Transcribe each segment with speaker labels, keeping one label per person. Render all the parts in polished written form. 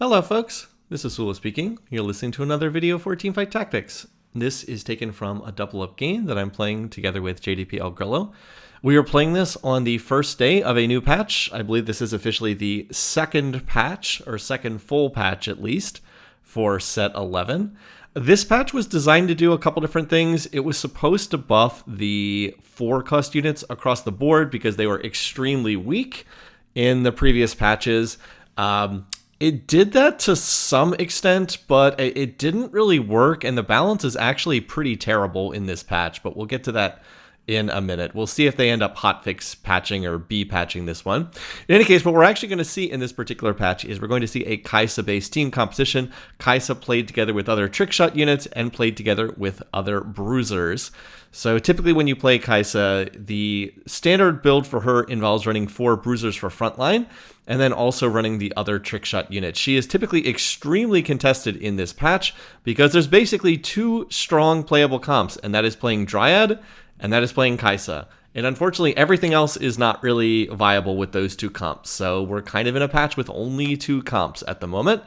Speaker 1: Hello folks, this is Sula speaking. You're listening to another video for Teamfight Tactics. This is taken from a double-up game that I'm playing together with JDP El Grillo. We are playing this on the first day of a new patch. I believe this is officially the second patch, or second full patch at least, for set 11. This patch was designed to do a couple different things. It was supposed to buff the 4-cost units across the board because they were extremely weak in the previous patches. It did that to some extent, but it didn't really work, and the balance is actually pretty terrible in this patch, but we'll get to that in a minute. We'll see if they end up hotfix patching or B-patching this one. In any case, what we're actually going to see in this particular patch is we're going to see a Kai'Sa-based team composition. Kai'Sa played together with other trickshot units and played together with other Bruisers. So typically when you play Kai'Sa, the standard build for her involves running 4 Bruisers for frontline, and then also running the other trickshot unit. She is typically extremely contested in this patch because there's basically 2 strong playable comps, and that is playing Dryad, and that is playing Kai'Sa. And unfortunately, everything else is not really viable with those 2 comps. So we're kind of in a patch with only 2 comps at the moment,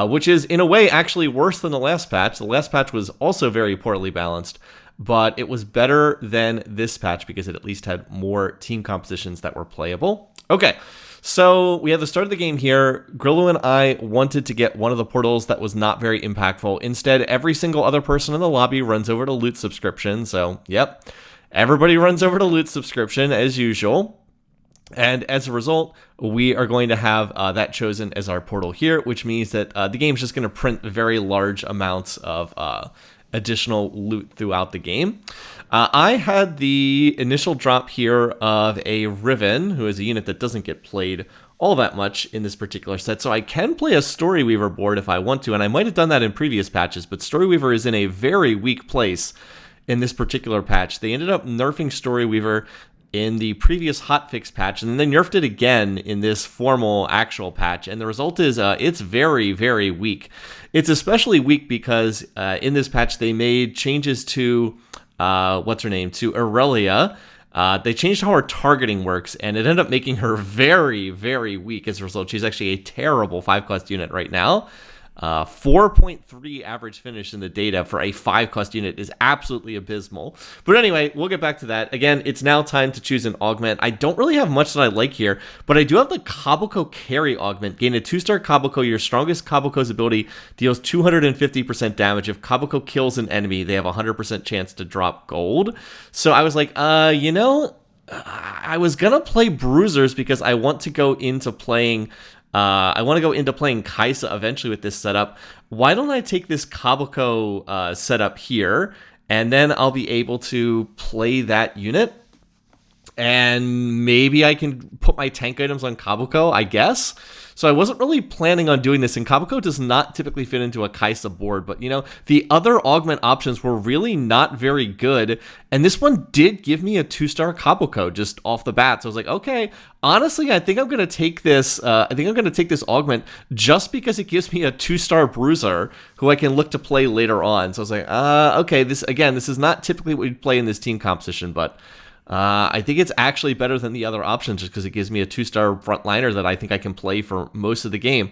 Speaker 1: which is in a way actually worse than the last patch. The last patch was also very poorly balanced, but it was better than this patch because it at least had more team compositions that were playable. Okay, so we have the start of the game here. Grillo and I wanted to get one of the portals that was not very impactful. Instead, every single other person in the lobby runs over to loot subscription. So, yep, everybody runs over to loot subscription as usual. And as a result, we are going to have that chosen as our portal here, which means that the game's just going to print very large amounts of additional loot throughout the game. I had the initial drop here of a Riven, who is a unit that doesn't get played all that much in this particular set, so I can play a Storyweaver board if I want to, and I might have done that in previous patches, but Storyweaver is in a very weak place in this particular patch. They ended up nerfing Storyweaver in the previous hotfix patch, and then they nerfed it again in this formal actual patch, and the result is it's very, very weak. It's especially weak because in this patch they made changes to to Aurelia. They changed how her targeting works, and it ended up making her very, very weak as a result. She's actually a terrible 5-cost unit right now. 4.3 average finish in the data for a 5-cost unit is absolutely abysmal. But anyway, we'll get back to that. Again, it's now time to choose an augment. I don't really have much that I like here, but I do have the Kabuko carry augment. Gain a 2-star Kabuko. Your strongest Kabuko's ability deals 250% damage. If Kabuko kills an enemy, they have a 100% chance to drop gold. So I was like, I was going to play Bruisers because I want to go into playing Kai'Sa eventually with this setup. Why don't I take this Kabuko setup here, and then I'll be able to play that unit, and maybe I can put my tank items on Kabuko, I guess. So I wasn't really planning on doing this, and Kabuko does not typically fit into a Kai'Sa board, but the other augment options were really not very good, and this one did give me a 2-star Kabuko just off the bat. So I was like, okay, honestly, I think I'm going to take this augment just because it gives me a 2-star Bruiser who I can look to play later on. So I was like, okay, this is not typically what we'd play in this team composition, but I think it's actually better than the other options just because it gives me a 2-star frontliner that I think I can play for most of the game.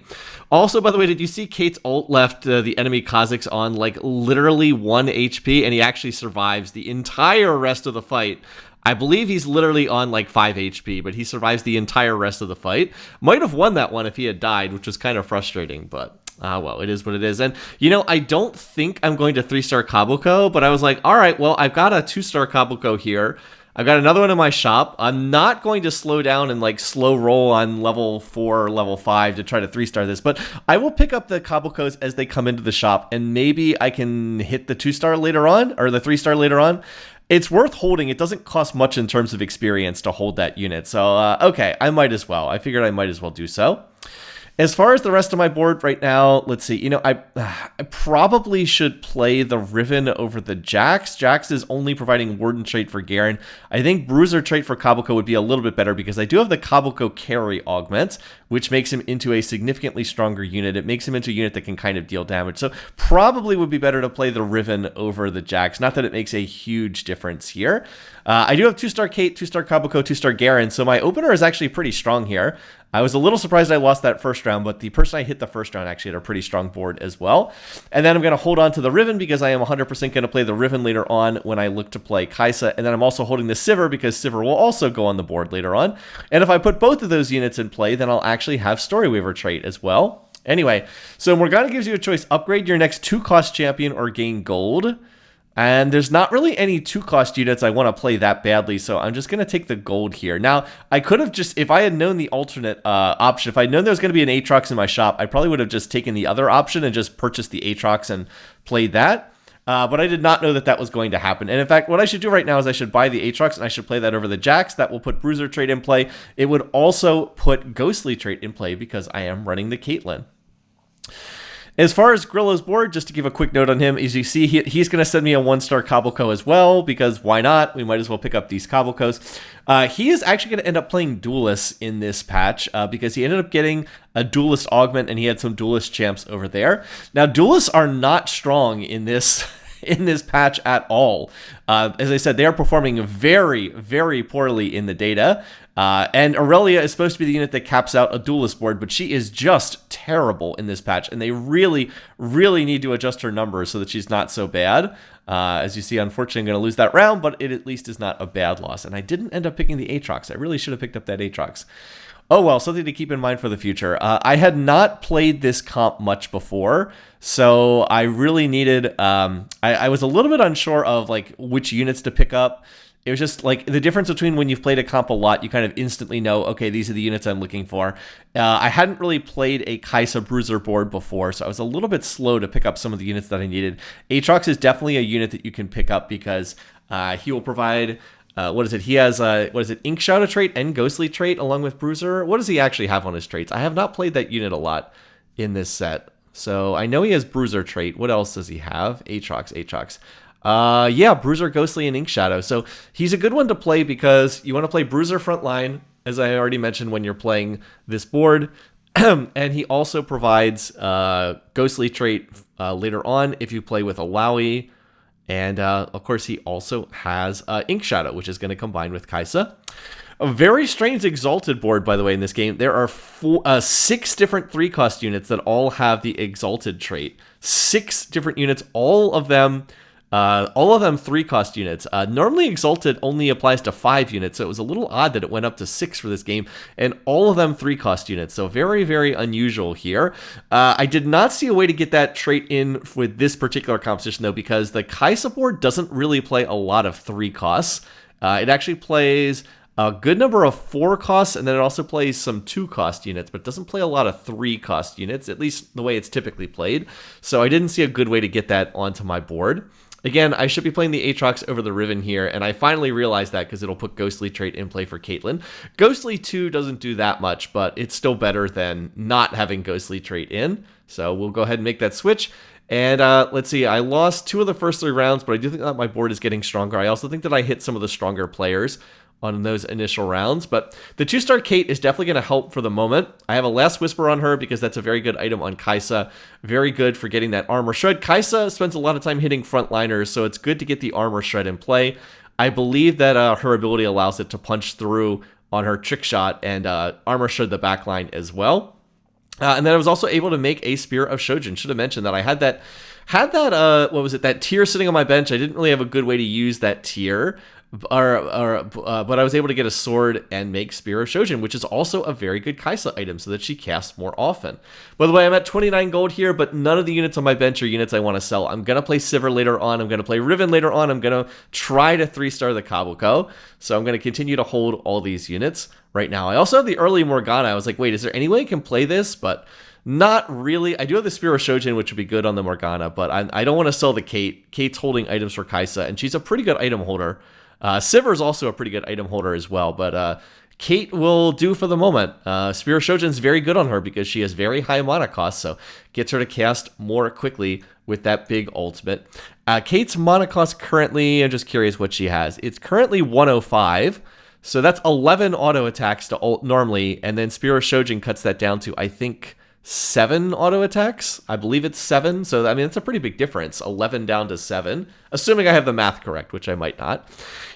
Speaker 1: Also, by the way, did you see Kate's ult left the enemy Kha'Zix on like literally 1 HP, and he actually survives the entire rest of the fight? I believe he's literally on like 5 HP, but he survives the entire rest of the fight. Might have won that one if he had died, which was kind of frustrating, but well, it is what it is. And, I don't think I'm going to 3-star Kabuko, but I was like, all right, well, I've got a 2-star Kabuko here. I've got another one in my shop. I'm not going to slow down and like slow roll on level 4 or level 5 to try to 3-star this, but I will pick up the Kabukos as they come into the shop, and maybe I can hit the 2-star later on, or the 3-star later on. It's worth holding. It doesn't cost much in terms of experience to hold that unit. So, okay, I might as well. I figured I might as well do so. As far as the rest of my board right now, let's see. I probably should play the Riven over the Jax. Jax is only providing Warden trait for Garen. I think Bruiser trait for Kabuko would be a little bit better because I do have the Kabuko carry augment, which makes him into a significantly stronger unit. It makes him into a unit that can kind of deal damage. So probably would be better to play the Riven over the Jax. Not that it makes a huge difference here. I do have 2-star Kate, 2-star Kabuko, 2-star Garen, so my opener is actually pretty strong here. I was a little surprised I lost that first round, but the person I hit the first round actually had a pretty strong board as well. And then I'm going to hold on to the Riven because I am 100% going to play the Riven later on when I look to play Kai'Sa. And then I'm also holding the Sivir because Sivir will also go on the board later on. And if I put both of those units in play, then I'll actually have Storyweaver trait as well. Anyway, so Morgana gives you a choice: upgrade your next 2-cost champion or gain gold. And there's not really any 2-cost units I want to play that badly, so I'm just going to take the gold here. Now, I could have just, if I had known the alternate option, if I'd known there was going to be an Aatrox in my shop, I probably would have just taken the other option and just purchased the Aatrox and played that. But I did not know that that was going to happen. And in fact, what I should do right now is I should buy the Aatrox and I should play that over the Jax. That will put Bruiser trait in play. It would also put Ghostly trait in play because I am running the Caitlyn. As far as Grillo's board, just to give a quick note on him, as you see, he's going to send me a 1-star Cobbleco as well, because why not? We might as well pick up these Cobblecos. He is actually going to end up playing Duelists in this patch, because he ended up getting a Duelist augment, and he had some Duelist champs over there. Now, Duelists are not strong in this patch at all. As I said, they are performing very, very poorly in the data. And Aurelia is supposed to be the unit that caps out a Duelist board, but she is just terrible in this patch, and they really, really need to adjust her numbers so that she's not so bad. As you see, unfortunately, I'm going to lose that round, but it at least is not a bad loss. And I didn't end up picking the Aatrox. I really should have picked up that Aatrox. Oh well, something to keep in mind for the future. I had not played this comp much before, so I really needed, I was a little bit unsure of like which units to pick up. It was just like the difference between when you've played a comp a lot, you kind of instantly know, okay, these are the units I'm looking for. I hadn't really played a Kai'Sa Bruiser board before, so I was a little bit slow to pick up some of the units that I needed. Aatrox is definitely a unit that you can pick up because he will provide, what is it? He has, Ink Shadow trait and Ghostly trait along with Bruiser. What does he actually have on his traits? I have not played that unit a lot in this set. So I know he has Bruiser trait. What else does he have? Aatrox. Yeah, Bruiser, Ghostly, and Ink Shadow. So he's a good one to play because you want to play Bruiser frontline, as I already mentioned, when you're playing this board. And he also provides Ghostly trait later on if you play with Alawi. And of course, he also has Ink Shadow, which is going to combine with Kai'Sa. A very strange Exalted board, by the way, in this game. There are 6 different 3-cost units that all have the Exalted trait. 6 different units, all of them 3-cost units. Normally Exalted only applies to 5 units, so it was a little odd that it went up to 6 for this game, and all of them 3-cost units, so very, very unusual here. I did not see a way to get that trait in with this particular composition, though, because the Kai'Sa board doesn't really play a lot of 3-costs. It actually plays a good number of 4-costs, and then it also plays some 2-cost units, but doesn't play a lot of 3-cost units, at least the way it's typically played, so I didn't see a good way to get that onto my board. Again, I should be playing the Aatrox over the Riven here, and I finally realized that because it'll put Ghostly trait in play for Caitlyn. Ghostly 2 doesn't do that much, but it's still better than not having Ghostly trait in. So we'll go ahead and make that switch. And let's see, I lost 2 of the first 3 rounds, but I do think that my board is getting stronger. I also think that I hit some of the stronger players on those initial rounds, but the 2-star Kate is definitely going to help for the moment. I have a Last Whisper on her because that's a very good item on Kai'Sa. Very good for getting that Armor Shred. Kai'Sa spends a lot of time hitting frontliners, so it's good to get the Armor Shred in play. I believe that her ability allows it to punch through on her Trick Shot and Armor Shred the backline as well. And then I was also able to make a Spear of Shojin. Should have mentioned that I had that that tier sitting on my bench. I didn't really have a good way to use that tier. But I was able to get a sword and make Spear of Shojin, which is also a very good Kai'Sa item so that she casts more often. By the way, I'm at 29 gold here, but none of the units on my bench are units I want to sell. I'm going to play Sivir later on. I'm going to play Riven later on. I'm going to try to 3-star the Cobbleco. So I'm going to continue to hold all these units right now. I also have the early Morgana. I was like, wait, is there any way I can play this? But not really. I do have the Spear of Shojin, which would be good on the Morgana, but I don't want to sell the Kate. Kate's holding items for Kai'Sa, and she's a pretty good item holder. Sivir is also a pretty good item holder as well, but Kate will do for the moment. Spear of Shojin is very good on her because she has very high mana cost, so gets her to cast more quickly with that big ultimate. Kate's mana cost currently, I'm just curious what she has. It's currently 105, so that's 11 auto attacks to ult normally, and then Spear of Shojin cuts that down to, I think, 7 auto attacks. I believe it's 7. So, I mean, it's a pretty big difference. 11 down to 7. Assuming I have the math correct, which I might not.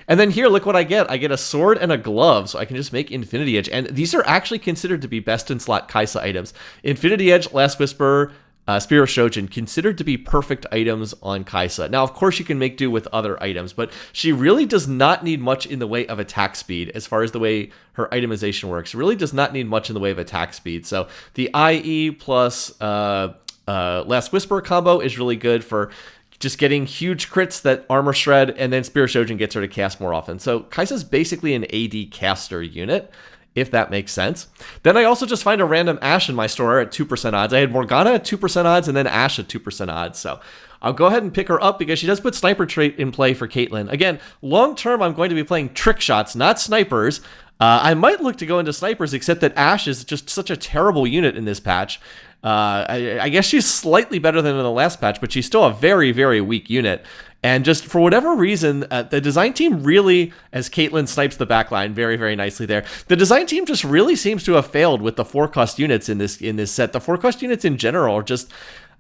Speaker 1: And then here, look what I get. I get a sword and a glove, so I can just make Infinity Edge. And these are actually considered to be best-in-slot Kaisa items. Infinity Edge, Last Whisper, Spear of Shojin, considered to be perfect items on Kaisa. Now, of course, you can make do with other items, but she really does not need much in the way of attack speed as far as the way her itemization works. She really does not need much in the way of attack speed. So the IE plus Last Whisper combo is really good for just getting huge crits that armor shred, and then Spear of Shojin gets her to cast more often. So Kaisa's basically an AD caster unit, if that makes sense. Then I also just find a random Ashe in my store at 2% odds. I had Morgana at 2% odds and then Ashe at 2% odds. So I'll go ahead and pick her up because she does put sniper trait in play for Caitlyn. Again, long term, I'm going to be playing trick shots, not snipers. I might look to go into snipers, except that Ashe is just such a terrible unit in this patch. I guess she's slightly better than in the last patch, but she's still a very, very weak unit. And just for whatever reason, the design team really, as Caitlyn snipes the backline very, very nicely there, the design team just really seems to have failed with the 4-cost units in this set. The 4-cost units in general are just,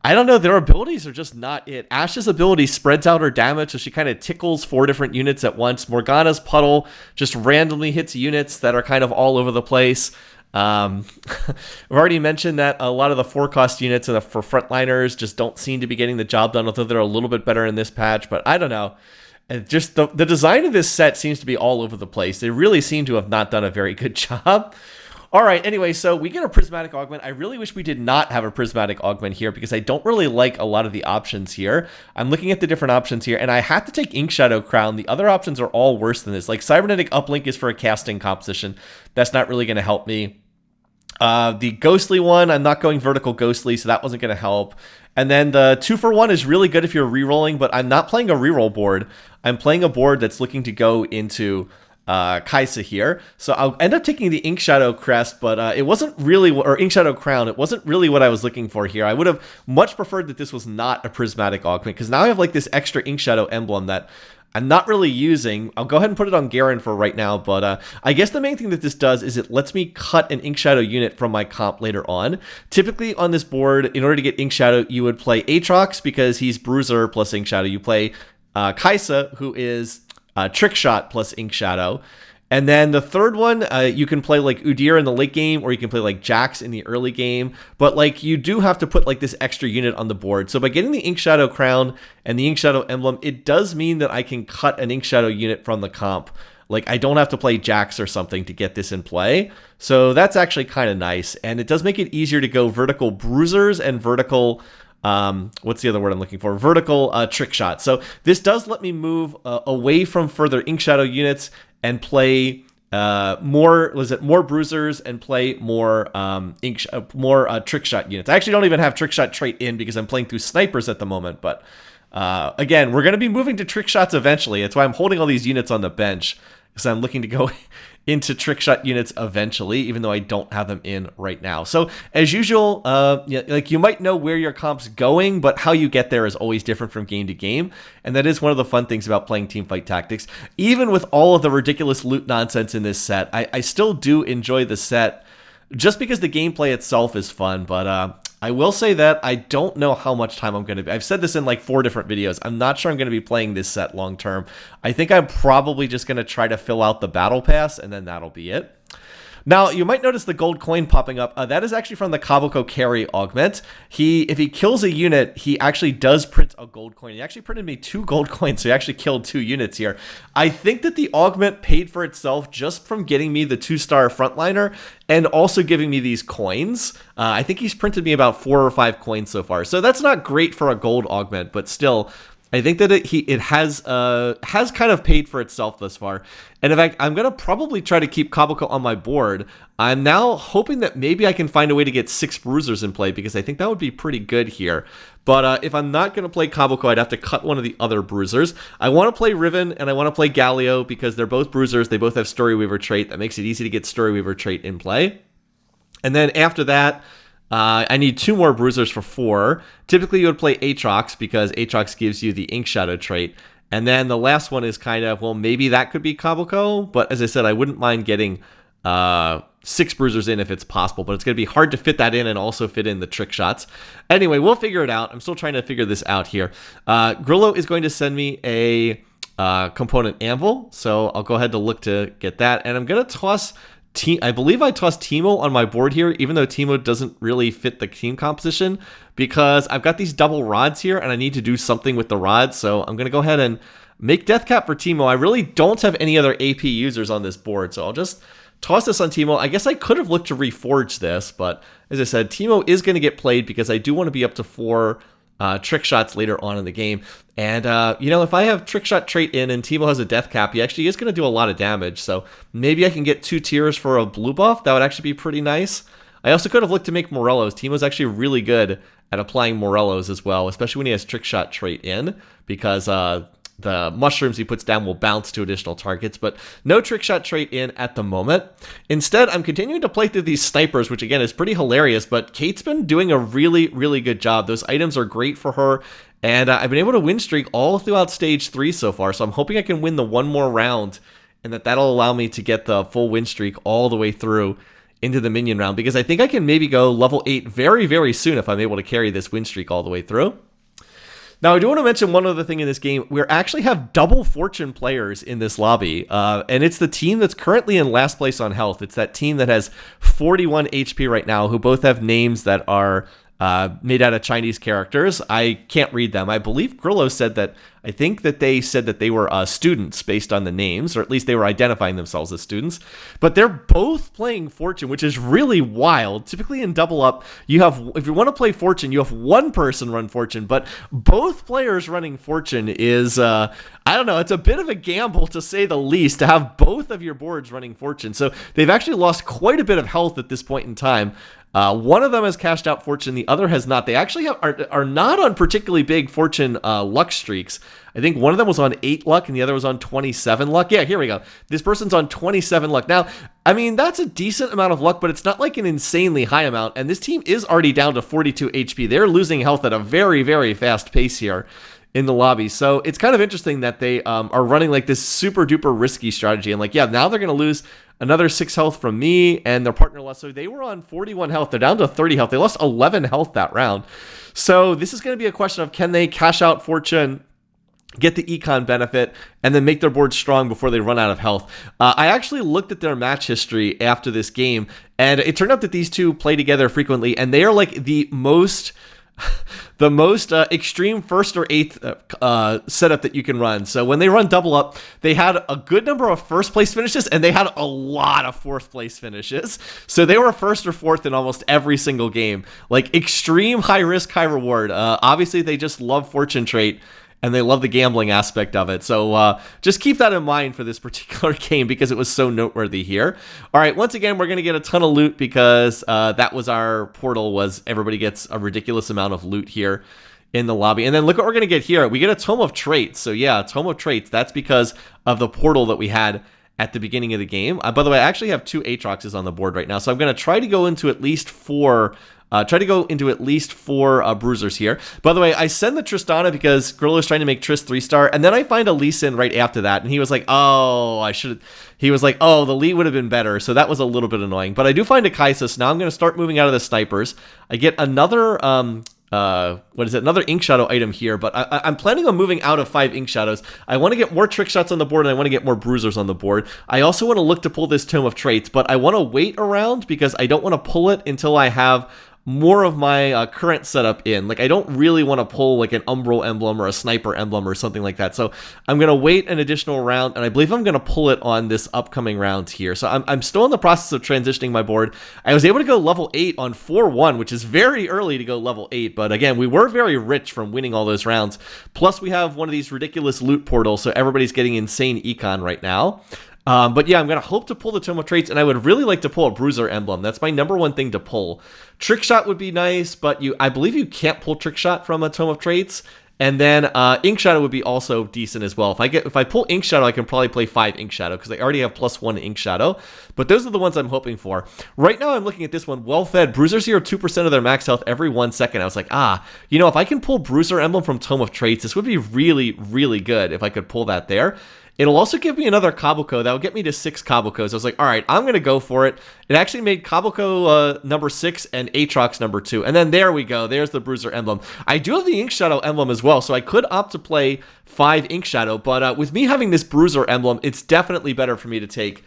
Speaker 1: I don't know, their abilities are just not it. Ashe's ability spreads out her damage, so she kind of tickles 4 different units at once. Morgana's Puddle just randomly hits units that are kind of all over the place. I've already mentioned that a lot of the 4-cost units for frontliners just don't seem to be getting the job done, although they're a little bit better in this patch, but I don't know. Just the design of this set seems to be all over the place. They really seem to have not done a very good job. All right, anyway, so we get a Prismatic Augment. I really wish we did not have a Prismatic Augment here because I don't really like a lot of the options here. I'm looking at the different options here, and I have to take Ink Shadow Crown. The other options are all worse than this. Like, Cybernetic Uplink is for a casting composition. That's not really going to help me. The Ghostly one, I'm not going Vertical Ghostly, so that wasn't going to help. And then the 2-for-1 is really good if you're rerolling, but I'm not playing a reroll board. I'm playing a board that's looking to go into Kaisa here. So I'll end up taking the Ink Shadow Crest, but it wasn't really, or Ink Shadow Crown, it wasn't really what I was looking for here. I would have much preferred that this was not a Prismatic Augment, because now I have like this extra Ink Shadow emblem that I'm not really using. I'll go ahead and put it on Garen for right now, but I guess the main thing that this does is it lets me cut an Ink Shadow unit from my comp later on. Typically on this board, in order to get Ink Shadow, you would play Aatrox because he's Bruiser plus Ink Shadow. You play Kaisa, who is Trick Shot plus Ink Shadow. And then the third one, you can play like Udyr in the late game, or you can play like Jax in the early game. But like you do have to put like this extra unit on the board. So by getting the Ink Shadow Crown and the Ink Shadow Emblem, it does mean that I can cut an Ink Shadow unit from the comp. Like I don't have to play Jax or something to get this in play. So that's actually kind of nice. And it does make it easier to go vertical Bruisers and vertical... what's the other word I'm looking for? Vertical Trick Shot. So this does let me move away from further Ink Shadow units and play more Bruisers and play more Trick Shot units. I actually don't even have Trick Shot trait in because I'm playing through snipers at the moment, but again, we're going to be moving to Trick Shots eventually. That's why I'm holding all these units on the bench, because I'm looking to go into Trick Shot units eventually, even though I don't have them in right now. So as usual, like you might know where your comp's going, but how you get there is always different from game to game. And that is one of the fun things about playing Teamfight Tactics. Even with all of the ridiculous loot nonsense in this set, I still do enjoy the set just because the gameplay itself is fun. But I will say that I don't know how much time I'm going to be. I've said this in like 4 different videos. I'm not sure I'm going to be playing this set long term. I think I'm probably just going to try to fill out the battle pass, and then that'll be it. Now, you might notice the gold coin popping up. That is actually from the Kabuko Carry augment. If he kills a unit, he actually does print a gold coin. He actually printed me 2 gold coins, so he actually killed 2 units here. I think that the augment paid for itself just from getting me the 2-star frontliner and also giving me these coins. I think he's printed me about 4 or 5 coins so far. So that's not great for a gold augment, but still... I think that it has kind of paid for itself thus far. And in fact, I'm going to probably try to keep Kabuko on my board. I'm now hoping that maybe I can find a way to get 6 Bruisers in play, because I think that would be pretty good here. But if I'm not going to play Kabuko, I'd have to cut one of the other Bruisers. I want to play Riven and I want to play Galio because they're both Bruisers. They both have Storyweaver trait. That makes it easy to get Storyweaver trait in play. And then after that... I need 2 more Bruisers for 4. Typically, you would play Aatrox because Aatrox gives you the Ink Shadow trait. And then the last one is kind of, well, maybe that could be Kabuko. But as I said, I wouldn't mind getting 6 Bruisers in if it's possible, but it's going to be hard to fit that in and also fit in the trick shots. Anyway, we'll figure it out. I'm still trying to figure this out here. Grillo is going to send me a component anvil, so I'll go ahead to look to get that, and I'm going to toss I believe I tossed Teemo on my board here, even though Teemo doesn't really fit the team composition, because I've got these double rods here and I need to do something with the rods. So I'm going to go ahead and make Death Cap for Teemo. I really don't have any other AP users on this board, so I'll just toss this on Teemo. I guess I could have looked to reforge this, but as I said, Teemo is going to get played because I do want to be up to 4 trick shots later on in the game. And, if I have trick shot trait in and Teemo has a death cap, he actually is going to do a lot of damage. So maybe I can get 2 tiers for a blue buff. That would actually be pretty nice. I also could have looked to make Morello's. Teemo's actually really good at applying Morello's as well, especially when he has trick shot trait in, because the mushrooms he puts down will bounce to additional targets, but no trick shot trait in at the moment. Instead, I'm continuing to play through these snipers, which again is pretty hilarious, but Kate's been doing a really, really good job. Those items are great for her, and I've been able to win streak all throughout stage 3 so far, so I'm hoping I can win the one more round, and that'll allow me to get the full win streak all the way through into the minion round, because I think I can maybe go level 8 very, very soon if I'm able to carry this win streak all the way through. Now, I do want to mention one other thing in this game. We actually have double fortune players in this lobby, and it's the team that's currently in last place on health. It's that team that has 41 HP right now, who both have names that are made out of Chinese characters. I can't read them. I believe Grillo said that, I think that they said that they were students based on the names, or at least they were identifying themselves as students. But they're both playing Fortune, which is really wild. Typically in double up, you have, if you want to play Fortune, you have one person run Fortune, but both players running Fortune is, I don't know, it's a bit of a gamble to say the least to have both of your boards running Fortune. So they've actually lost quite a bit of health at this point in time. One of them has cashed out Fortune, the other has not. They actually are not on particularly big Fortune luck streaks. I think one of them was on 8 luck and the other was on 27 luck. Yeah, here we go. This person's on 27 luck. Now, I mean, that's a decent amount of luck, but it's not like an insanely high amount. And this team is already down to 42 HP. They're losing health at a very, very fast pace here in the lobby. So it's kind of interesting that they are running like this super duper risky strategy. And like, yeah, now they're going to lose another 6 health from me and their partner lost. So they were on 41 health. They're down to 30 health. They lost 11 health that round. So this is going to be a question of, can they cash out Fortune, get the econ benefit, and then make their board strong before they run out of health. I actually looked at their match history after this game, and it turned out that these two play together frequently, and they are like the most extreme first or eighth setup that you can run. So when they run double up, they had a good number of first place finishes and they had a lot of fourth place finishes. So they were first or fourth in almost every single game. Like extreme high risk, high reward. Obviously they just love fortune trait and they love the gambling aspect of it. So just keep that in mind for this particular game because it was so noteworthy here. All right, once again, we're going to get a ton of loot because that was our portal, was everybody gets a ridiculous amount of loot here in the lobby. And then look what we're going to get here. We get a Tome of Traits. So yeah, a Tome of Traits. That's because of the portal that we had at the beginning of the game. By the way, I actually have 2 Aatroxes on the board right now. So I'm going to try to go into at least 4 Bruisers here. By the way, I send the Tristana because Grillo is trying to make Trist 3-star, and then I find a Lee Sin right after that, and he was like, oh, the Lee would have been better, so that was a little bit annoying. But I do find a Kai'Sa. Now I'm going to start moving out of the snipers. I get another, another Ink Shadow item here, but I'm planning on moving out of 5 Ink Shadows. I want to get more trick shots on the board, and I want to get more Bruisers on the board. I also want to look to pull this Tome of Traits, but I want to wait around because I don't want to pull it until I have more of my current setup in. Like, I don't really want to pull like an Umbral emblem or a Sniper emblem or something like that. So I'm going to wait an additional round, and I believe I'm going to pull it on this upcoming round here. So I'm still in the process of transitioning my board. I was able to go level 8 on 4-1, which is very early to go level 8. But again, we were very rich from winning all those rounds. Plus, we have one of these ridiculous loot portals, so everybody's getting insane econ right now. But yeah, I'm going to hope to pull the Tome of Traits, and I would really like to pull a Bruiser emblem. That's my number one thing to pull. Trick Shot would be nice, but I believe you can't pull Trick Shot from a Tome of Traits. And then Ink Shadow would be also decent as well. If I pull Ink Shadow, I can probably play 5 Ink Shadow because I already have +1 Ink Shadow. But those are the ones I'm hoping for. Right now, I'm looking at this one. Well-fed. Bruisers here 2% of their max health every 1 second. I was like, if I can pull Bruiser Emblem from Tome of Traits, this would be really, really good if I could pull that there. It'll also give me another Kabuko. That'll get me to 6 Kabukos. I was like, all right, I'm going to go for it. It actually made Kabuko number 6 and Aatrox number 2. And then there we go. There's the Bruiser emblem. I do have the Ink Shadow emblem as well, so I could opt to play 5 Ink Shadow. But with me having this Bruiser emblem, it's definitely better for me to take...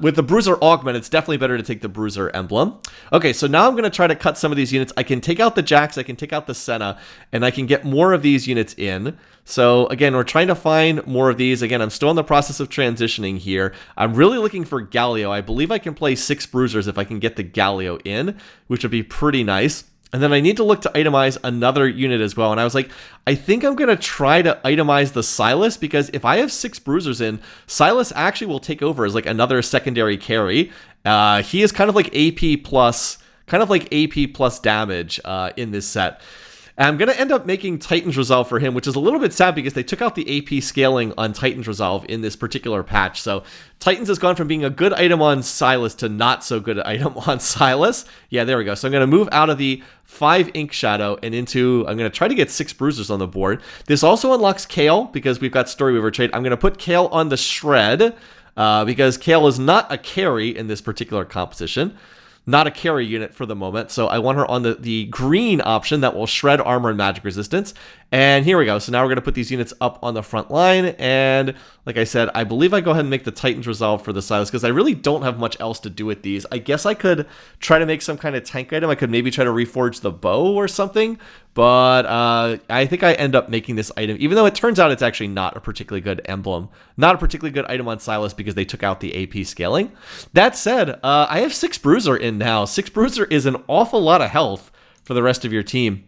Speaker 1: with the Bruiser Augment, it's definitely better to take the Bruiser emblem. Okay, so now I'm going to try to cut some of these units. I can take out the Jax, I can take out the Senna, and I can get more of these units in. So again, we're trying to find more of these. Again, I'm still in the process of transitioning here. I'm really looking for Galio. I believe I can play 6 Bruisers if I can get the Galio in, which would be pretty nice. And then I need to look to itemize another unit as well. And I was like, I think I'm going to try to itemize the Silas, because if I have 6 Bruisers in, Silas actually will take over as like another secondary carry. He is kind of like AP plus damage in this set. And I'm going to end up making Titan's Resolve for him, which is a little bit sad because they took out the AP scaling on Titan's Resolve in this particular patch. So Titan's has gone from being a good item on Silas to not so good item on Silas. Yeah, there we go. So I'm going to move out of the 5 Ink Shadow and into, I'm going to try to get 6 Bruisers on the board. This also unlocks Kale because we've got Storyweaver trait. I'm going to put Kale on the Shred because Kale is not a carry in this particular composition. Not a carry unit for the moment, so I want her on the green option that will shred armor and magic resistance. And here we go. So now we're going to put these units up on the front line. And like I said, I believe I go ahead and make the Titan's Resolve for the Silas because I really don't have much else to do with these. I guess I could try to make some kind of tank item. I could maybe try to reforge the bow or something. But I think I end up making this item, even though it turns out it's actually not a particularly good emblem. Not a particularly good item on Silas because they took out the AP scaling. That said, I have 6 Bruiser in now. 6 Bruiser is an awful lot of health for the rest of your team.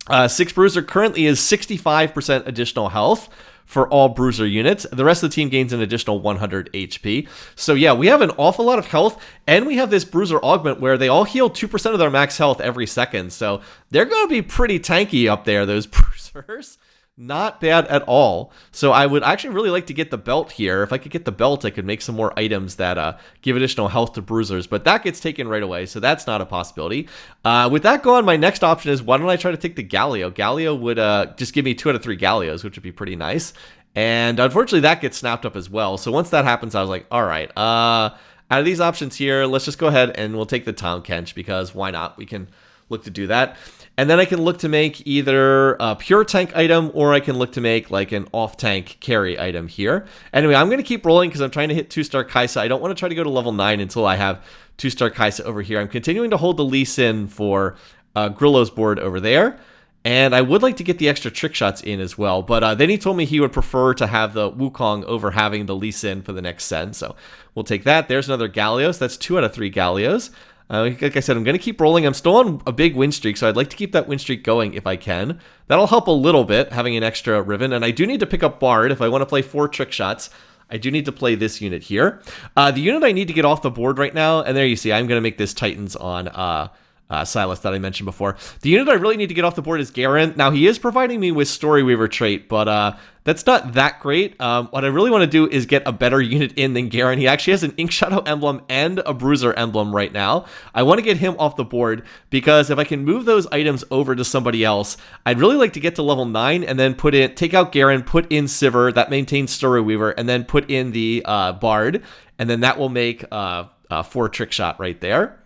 Speaker 1: 6 Bruiser currently is 65% additional health for all Bruiser units. The rest of the team gains an additional 100 HP. So yeah, we have an awful lot of health, and we have this Bruiser Augment where they all heal 2% of their max health every second. So they're going to be pretty tanky up there, those Bruisers. Not bad at all. So I would actually really like to get the belt here. If I could get the belt, I could make some more items that give additional health to Bruisers, but that gets taken right away, so that's not a possibility. With that going, my next option is, why don't I try to take the Galio? Galio would just give me 2 out of 3 Galios, which would be pretty nice. And unfortunately, that gets snapped up as well. So once that happens, I was like, all right, out of these options here, let's just go ahead and we'll take the Tom Kench, because why not? We can look to do that. And then I can look to make either a pure tank item, or I can look to make like an off-tank carry item here. Anyway, I'm going to keep rolling because I'm trying to hit 2-star Kaisa. I don't want to try to go to level 9 until I have 2-star Kaisa over here. I'm continuing to hold the Lee Sin for Grillo's board over there. And I would like to get the extra trick shots in as well. But then he told me he would prefer to have the Wukong over having the Lee Sin for the next Sen. So we'll take that. There's another Galios. That's 2 out of 3 Galios. Like I said, I'm going to keep rolling. I'm still on a big win streak, so I'd like to keep that win streak going if I can. That'll help a little bit, having an extra Riven. And I do need to pick up Bard if I want to play 4 trick shots. I do need to play this unit here. The unit I need to get off the board right now, and there you see, I'm going to make this Titans on Silas that I mentioned before. The unit I really need to get off the board is Garen. Now, he is providing me with Storyweaver trait, but that's not that great. What I really want to do is get a better unit in than Garen. He actually has an Ink Shadow emblem and a Bruiser emblem right now. I want to get him off the board because if I can move those items over to somebody else, I'd really like to get to level 9 and then take out Garen, put in Sivir, that maintains Storyweaver, and then put in the Bard, and then that will make 4 trick shot right there.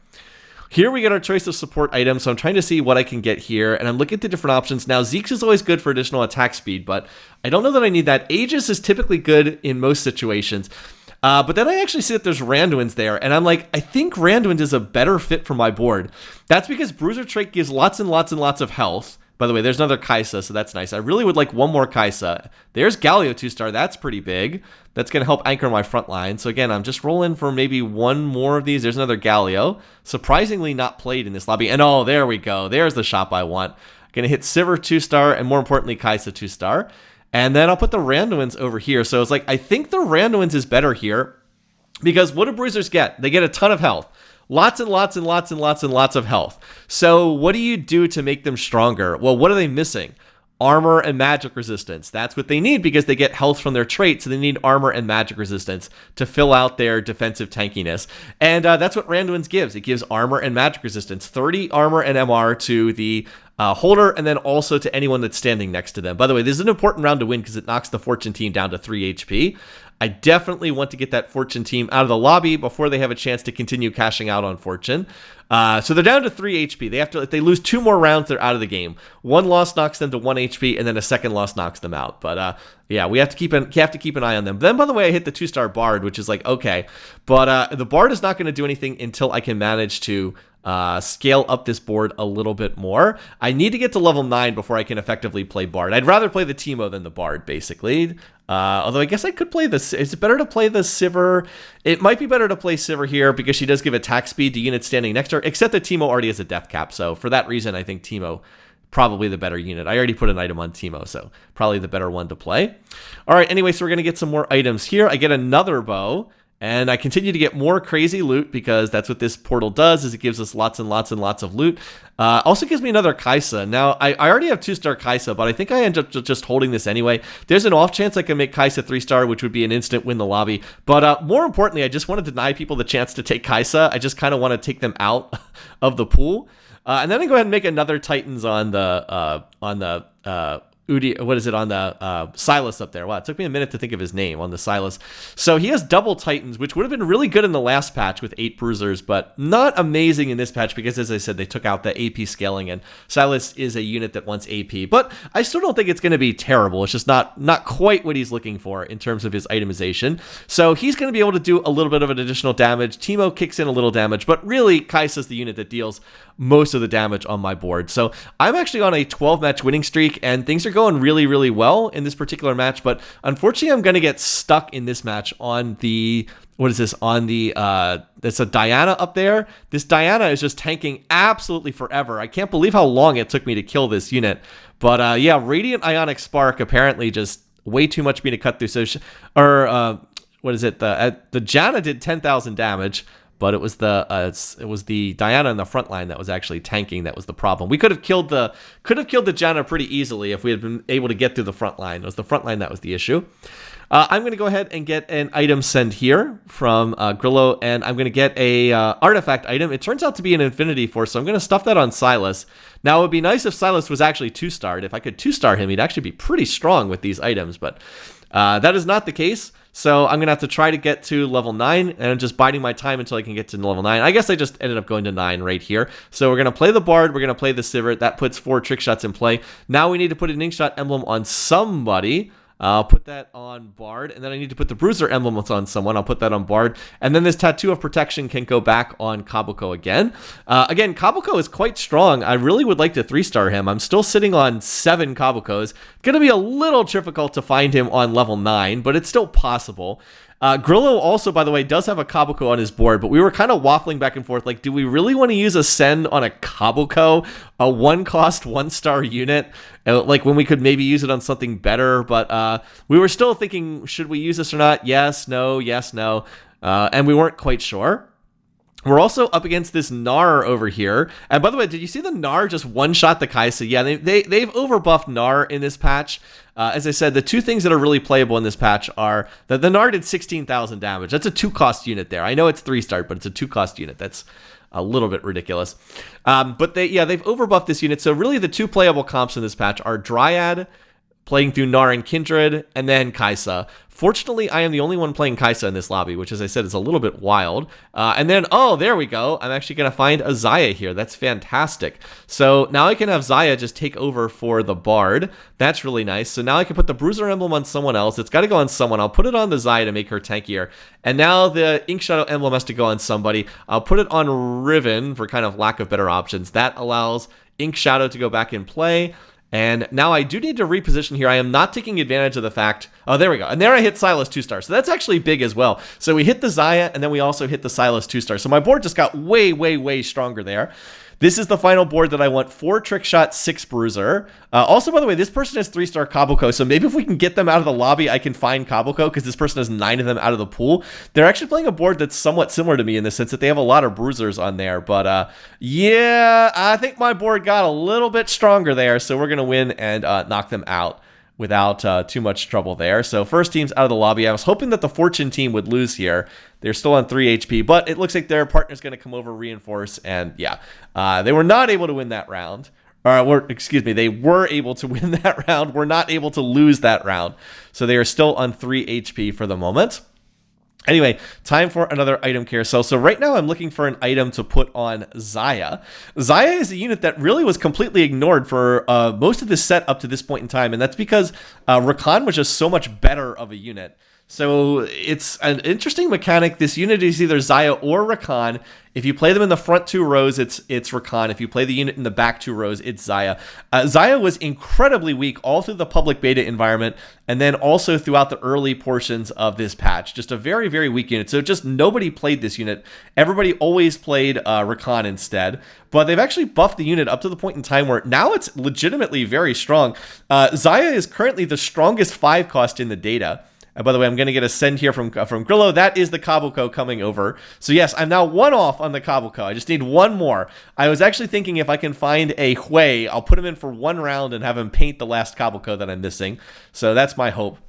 Speaker 1: Here we get our choice of support items, so I'm trying to see what I can get here, and I'm looking at the different options. Now, Zeke's is always good for additional attack speed, but I don't know that I need that. Aegis is typically good in most situations, but then I actually see that there's Randuin's there, and I'm like, I think Randuin's is a better fit for my board. That's because Bruiser trait gives lots and lots and lots of health. By the way, there's another Kaisa, so that's nice. I really would like one more Kaisa. There's Galio 2-star. That's pretty big. That's going to help anchor my front line. So again, I'm just rolling for maybe one more of these. There's another Galio. Surprisingly not played in this lobby. And oh, there we go. There's the shop I want. Going to hit Sivir 2-star and more importantly, Kaisa 2-star. And then I'll put the Randuin's over here. So it's like, I think the Randuin's is better here because what do Bruisers get? They get a ton of health. Lots and lots and lots and lots and lots of health. So what do you do to make them stronger? Well, what are they missing? Armor and magic resistance. That's what they need because they get health from their trait, so they need armor and magic resistance to fill out their defensive tankiness. And that's what Randuin's gives. It gives armor and magic resistance. 30 armor and MR to the holder, and then also to anyone that's standing next to them. By the way, this is an important round to win because it knocks the Fortune team down to 3 HP. I definitely want to get that Fortune team out of the lobby before they have a chance to continue cashing out on Fortune. So they're down to 3 HP. They have to, if they lose 2 more rounds, they're out of the game. 1 loss knocks them to 1 HP, and then a second loss knocks them out. But yeah, we have to keep an eye on them. Then, by the way, I hit the 2-star Bard, which is like, okay. But the Bard is not going to do anything until I can manage to scale up this board a little bit more. I need to get to level 9 before I can effectively play Bard. I'd rather play the Teemo than the Bard, basically. Although I guess I could play this. Is it better to play the Sivir? It might be better to play Sivir here because she does give attack speed to units standing next to her, except that Teemo already has a death cap. So for that reason, I think Teemo probably the better unit. I already put an item on Teemo, so probably the better one to play. All right, anyway, so we're going to get some more items here. I get another bow. And I continue to get more crazy loot because that's what this portal does, is it gives us lots and lots and lots of loot. Also gives me another Kaisa. Now, I already have 2-star Kaisa, but I think I end up just holding this anyway. There's an off chance I can make Kaisa 3-star, which would be an instant win the lobby. But more importantly, I just want to deny people the chance to take Kaisa. I just kind of want to take them out of the pool. And then I go ahead and make another Titans on the what is it on the Silas up there? Wow, it took me a minute to think of his name on the Silas. So he has double Titans, which would have been really good in the last patch with 8 Bruisers, but not amazing in this patch because, as I said, they took out the AP scaling, and Silas is a unit that wants AP. But I still don't think it's going to be terrible. It's just not quite what he's looking for in terms of his itemization. So he's going to be able to do a little bit of an additional damage. Teemo kicks in a little damage, but really Kaisa's the unit that deals most of the damage on my board. So I'm actually on a 12-match winning streak, and things are going really, really well in this particular match, but unfortunately I'm going to get stuck in this match on the, what is this, on the, there's a Diana up there. This Diana is just tanking absolutely forever. I can't believe how long it took me to kill this unit, but yeah, Radiant Ionic Spark apparently just way too much for me to cut through. So, what is it, the Janna did 10,000 damage, but it was the Diana in the front line that was actually tanking. That was the problem. We could have killed the Janna pretty easily if we had been able to get through the front line. It was the front line that was the issue. I'm going to go ahead and get an item send here from Grillo, and I'm going to get a artifact item. It turns out to be an Infinity Force, so I'm going to stuff that on Silas. Now, it would be nice if Silas was actually 2-starred. If I could 2-star him, he'd actually be pretty strong with these items, but that is not the case. So I'm going to have to try to get to level 9, and I'm just biding my time until I can get to level 9. I guess I just ended up going to 9 right here. So we're going to play the Bard, we're going to play the Sivir. That puts 4 trick shots in play. Now we need to put an Inkshot emblem on somebody. I'll put that on Bard, and then I need to put the Bruiser emblem on someone. I'll put that on Bard, and then this Tattoo of Protection can go back on Kabuko again. Again, Kabuko is quite strong. I really would like to 3-star him. I'm still sitting on 7 Kabukos. Going to be a little difficult to find him on level 9, but it's still possible. Grillo also, by the way, does have a Kabuko on his board, but we were kind of waffling back and forth. Like, do we really want to use a send on a Kabuko, a 1-cost 1-star unit? Like, when we could maybe use it on something better, but we were still thinking, should we use this or not? Yes, no, and we weren't quite sure. We're also up against this Gnar over here. And by the way, did you see the Gnar just one-shot the Kaisa? Yeah, they've overbuffed Gnar in this patch. As I said, the 2 things that are really playable in this patch are that the Gnar did 16,000 damage. That's a 2-cost unit there. I know it's 3-star, but it's a 2-cost unit. That's a little bit ridiculous. But they've overbuffed this unit. So really the 2 playable comps in this patch are Dryad, playing through Gnar and Kindred, and then Kaisa. Fortunately, I am the only one playing Kaisa in this lobby, which, as I said, is a little bit wild. And then, oh, there we go. I'm actually going to find a Xayah here. That's fantastic. So now I can have Xayah just take over for the Bard. That's really nice. So now I can put the Bruiser emblem on someone else. It's got to go on someone. I'll put it on the Xayah to make her tankier. And now the Ink Shadow emblem has to go on somebody. I'll put it on Riven for kind of lack of better options. That allows Ink Shadow to go back in play. And now I do need to reposition here. I am not taking advantage of the fact... Oh, there we go. And there I hit Silas 2-star. So that's actually big as well. So we hit the Xayah, and then we also hit the Silas 2-star. So my board just got way, way, way stronger there. This is the final board that I want. 4 trick shot, 6 Bruiser. Also, by the way, this person has 3-star Kabuko, so maybe if we can get them out of the lobby, I can find Kabuko, because this person has 9 of them out of the pool. They're actually playing a board that's somewhat similar to me in the sense that they have a lot of Bruisers on there. But yeah, I think my board got a little bit stronger there, so we're going to win and knock them out without too much trouble there. So first team's out of the lobby. I was hoping that the Fortune team would lose here. They're still on 3 HP, but it looks like their partner's going to come over, reinforce, and yeah, they were not able to win that round. Excuse me, they were able to win that round. We're not able to lose that round. So they are still on 3 HP for the moment. Anyway, time for another item carousel. So right now I'm looking for an item to put on Xayah. Xayah is a unit that really was completely ignored for most of this set up to this point in time, and that's because Rakan was just so much better of a unit. So it's an interesting mechanic. This unit is either Xayah or Rakan. If you play them in the front 2 rows, it's Rakan. If you play the unit in the back 2 rows, it's Xayah. Xayah was incredibly weak all through the public beta environment, and then also throughout the early portions of this patch. Just a very, very weak unit. So just nobody played this unit. Everybody always played Rakan instead. But they've actually buffed the unit up to the point in time where now it's legitimately very strong. Xayah is currently the strongest 5 cost in the data. By the way, I'm going to get a send here from Grillo. That is the Kabuko coming over. So yes, I'm now 1 off on the Kabuko. I just need 1 more. I was actually thinking if I can find a Hui, I'll put him in for 1 round and have him paint the last Kabuko that I'm missing. So that's my hope.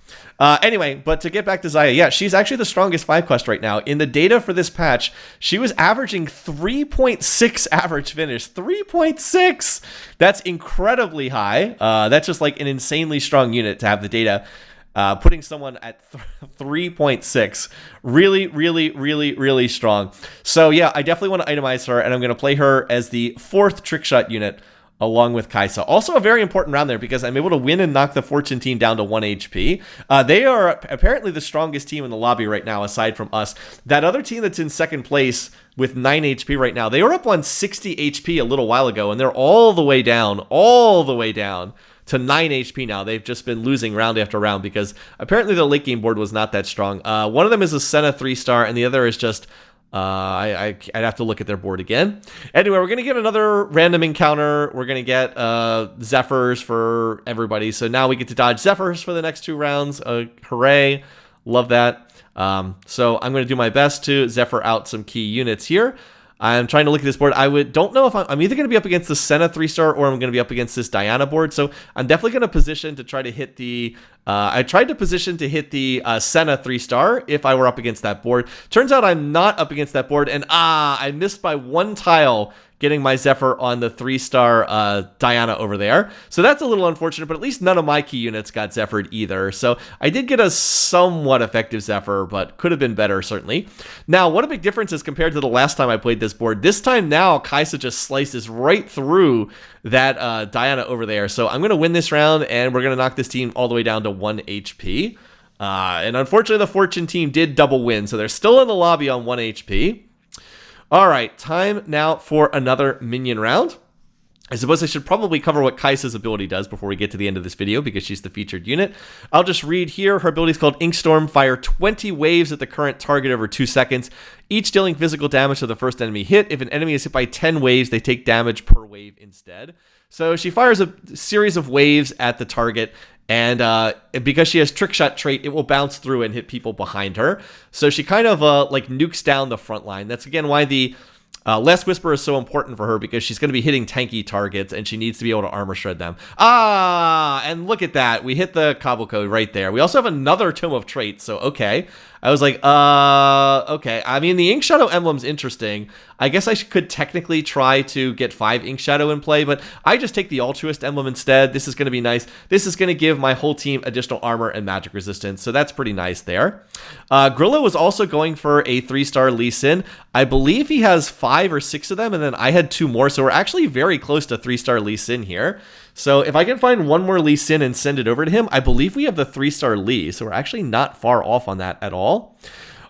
Speaker 1: Anyway, but to get back to Xayah, yeah, she's actually the strongest 5 quest right now. In the data for this patch, she was averaging 3.6 average finish. 3.6! That's incredibly high. That's just like an insanely strong unit to have the data. Putting someone at 3.6. Really, really, really, really strong. So yeah, I definitely want to itemize her, and I'm going to play her as the 4th trickshot unit along with Kai'Sa. Also a very important round there because I'm able to win and knock the Fortune team down to 1 HP. They are apparently the strongest team in the lobby right now, aside from us. That other team that's in second place with 9 HP right now, they were up on 60 HP a little while ago, and they're all the way down to 9 HP now. They've just been losing round after round because apparently the late game board was not that strong. One of them is a Senna 3-star, and the other is just... I'd have to look at their board again. Anyway, we're going to get another random encounter. We're going to get Zephyrs for everybody. So now we get to dodge Zephyrs for the next 2 rounds. Hooray. Love that. So I'm going to do my best to Zephyr out some key units here. I'm trying to look at this board. Don't know if I'm either going to be up against the Senna 3-star or I'm going to be up against this Diana board. So I'm definitely going to position to try to hit the... I tried to position to hit the Senna 3-star if I were up against that board. Turns out I'm not up against that board, and I missed by 1 tile getting my Zephyr on the 3-star Diana over there. So that's a little unfortunate, but at least none of my key units got Zephyred either. So I did get a somewhat effective Zephyr, but could have been better, certainly. Now, what a big difference is compared to the last time I played this board. This time now, Kai'Sa just slices right through that Diana over there. So I'm going to win this round, and we're going to knock this team all the way down to 1 HP. And unfortunately, the Fortune team did double win, so they're still in the lobby on 1 HP. All right, time now for another minion round. I suppose I should probably cover what Kai'Sa's ability does before we get to the end of this video because she's the featured unit. I'll just read here. Her ability is called Inkstorm. Fire 20 waves at the current target over 2 seconds, each dealing physical damage to the first enemy hit. If an enemy is hit by 10 waves, they take damage per wave instead. So she fires a series of waves at the target, and because she has Trickshot trait, it will bounce through and hit people behind her. So she kind of like nukes down the front line. That's again why the Last Whisper is so important for her, because she's going to be hitting tanky targets and she needs to be able to armor shred them. And look at that. We hit the Kabuko right there. We also have another Tome of Traits, so okay. I was like, okay. I mean, the Ink Shadow emblem's interesting. I guess I could technically try to get 5 Ink Shadow in play, but I just take the Altruist emblem instead. This is going to be nice. This is going to give my whole team additional armor and magic resistance, so that's pretty nice there. Grillo was also going for a 3-star Lee Sin. I believe he has 5 or 6 of them, and then I had 2 more, so we're actually very close to 3-star Lee Sin here. So if I can find 1 more Lee Sin and send it over to him, I believe we have the 3-star Lee, so we're actually not far off on that at all.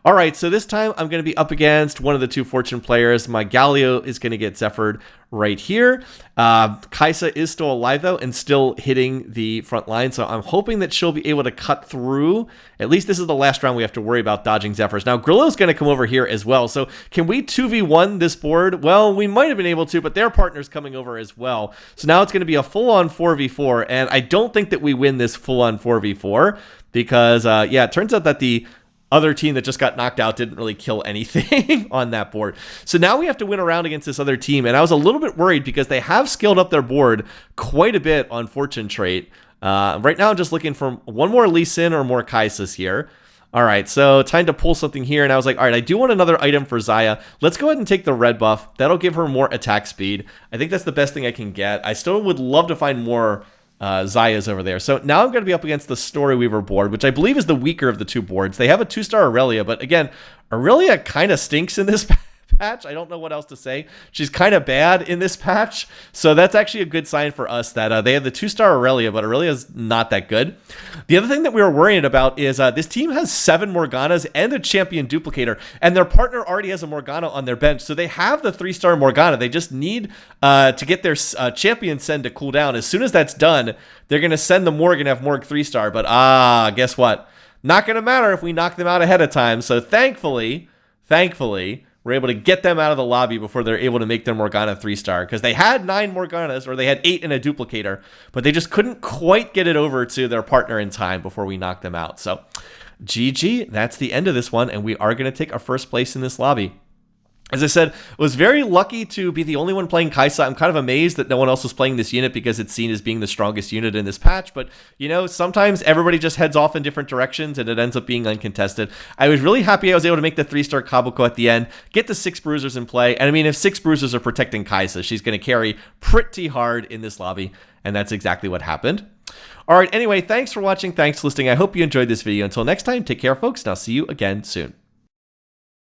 Speaker 1: All right, so this time I'm going to be up against one of the 2 Fortune players. My Galio is going to get Zephyred right here. Kai'Sa is still alive, though, and still hitting the front line, so I'm hoping that she'll be able to cut through. At least this is the last round we have to worry about dodging Zephyrs. Now, Grillo's going to come over here as well, so can we 2v1 this board? Well, we might have been able to, but their partner's coming over as well. So now it's going to be a full-on 4v4, and I don't think that we win this full-on 4v4, because, yeah, it turns out that the other team that just got knocked out didn't really kill anything on that board. So now we have to win a round against this other team, and I was a little bit worried because they have scaled up their board quite a bit on Fortune trait. Right now I'm just looking for 1 more Lee Sin or more Kai'Sas here. All right, so time to pull something here, and I was like, all right, I do want another item for Xayah. Let's go ahead and take the red buff. That'll give her more attack speed. I think that's the best thing I can get. I still would love to find more Xayahs over there. So now I'm going to be up against the Story Weaver board, which I believe is the weaker of the two boards. They have a 2-star Aurelia, but again, Aurelia kind of stinks in this patch. I don't know what else to say. She's kind of bad in this patch. So that's actually a good sign for us that they have the 2-star Aurelia, but Aurelia's not that good. The other thing that we were worried about is this team has 7 Morganas and a champion duplicator, and their partner already has a Morgana on their bench. So they have the 3-star Morgana. They just need to get their champion send to cool down. As soon as that's done, they're going to send the Morgan have Morg 3-star. But guess what? Not going to matter if we knock them out ahead of time. So thankfully, we're able to get them out of the lobby before they're able to make their Morgana 3-star, because they had 9 Morganas, or they had 8 in a duplicator, but they just couldn't quite get it over to their partner in time before we knocked them out. So GG, that's the end of this one, and we are going to take our first place in this lobby. As I said, was very lucky to be the only one playing Kai'Sa. I'm kind of amazed that no one else was playing this unit because it's seen as being the strongest unit in this patch. But, you know, sometimes everybody just heads off in different directions and it ends up being uncontested. I was really happy I was able to make the 3-star Kabuko at the end, get the 6 Bruisers in play. And I mean, if 6 Bruisers are protecting Kai'Sa, she's going to carry pretty hard in this lobby. And that's exactly what happened. All right, anyway, thanks for watching. Thanks for listening. I hope you enjoyed this video. Until next time, take care, folks, and I'll see you again soon.